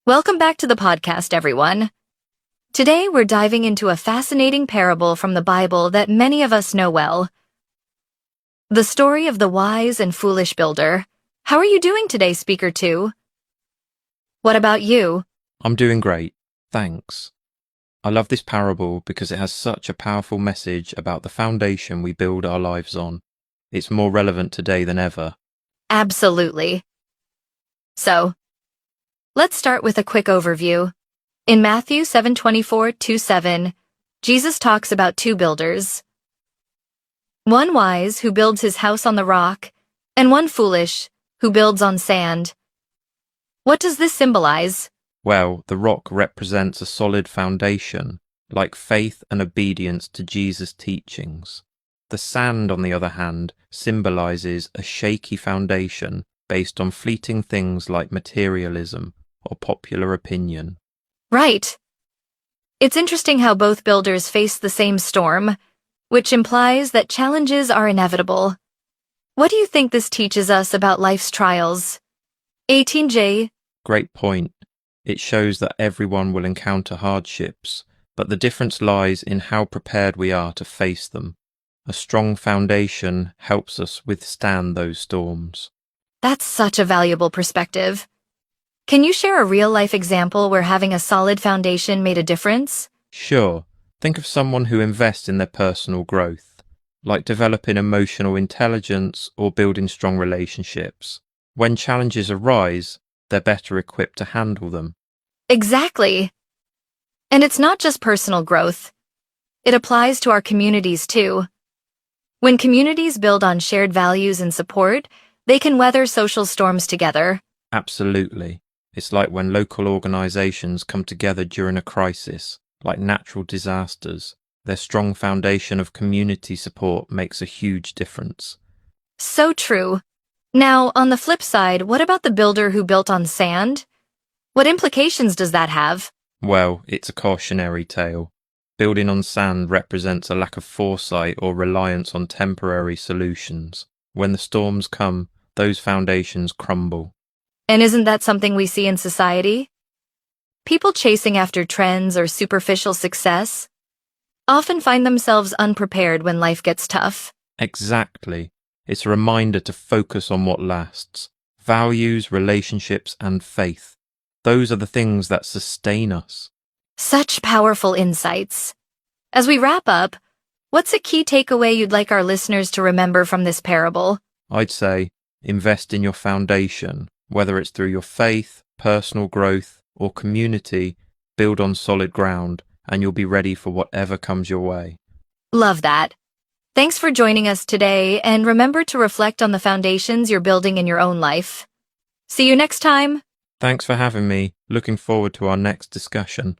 Welcome back to the podcast, everyone. Today, we're diving into a fascinating parable from the Bible that many of us know well. The story of the wise and foolish builder. How are you doing today, Speaker 2? What about you? I'm doing great, thanks. I love this parable because it has such a powerful message about the foundation we build our lives on. It's more relevant today than ever. Absolutely. So, let's start with a quick overview. In Matthew 7:24-7, Jesus talks about two builders. One wise, who builds his house on the rock, and one foolish, who builds on sand. What does this symbolize? Well, the rock represents a solid foundation, like faith and obedience to Jesus' teachings. The sand, on the other hand, symbolizes a shaky foundation based on fleeting things like materialism or popular opinion. Right. It's interesting how both builders face the same storm, which implies that challenges are inevitable. What do you think this teaches us about life's trials? 18J. Great point. It shows that everyone will encounter hardships, but the difference lies in how prepared we are to face them. A strong foundation helps us withstand those storms. That's such a valuable perspective. Can you share a real-life example where having a solid foundation made a difference? Sure, think of someone who invests in their personal growth, like developing emotional intelligence or building strong relationships. When challenges arise, they're better equipped to handle them. Exactly. And it's not just personal growth. It applies to our communities too. When communities build on shared values and support, they can weather social storms together. Absolutely. It's like when local organizations come together during a crisis, like natural disasters. Their strong foundation of community support makes a huge difference. So true. Now, on the flip side, what about the builder who built on sand? What implications does that have? Well, it's a cautionary tale. Building on sand represents a lack of foresight or reliance on temporary solutions. When the storms come, those foundations crumble. And isn't that something we see in society? People chasing after trends or superficial success often find themselves unprepared when life gets tough. Exactly. It's a reminder to focus on what lasts. Values, relationships, and faith. Those are the things that sustain us. Such powerful insights. As we wrap up, what's a key takeaway you'd like our listeners to remember from this parable? I'd say invest in your foundation, whether it's through your faith, personal growth, or community. Build on solid ground, and you'll be ready for whatever comes your way. Love that. Thanks for joining us today, and remember to reflect on the foundations you're building in your own life. See you next time. Thanks for having me. Looking forward to our next discussion.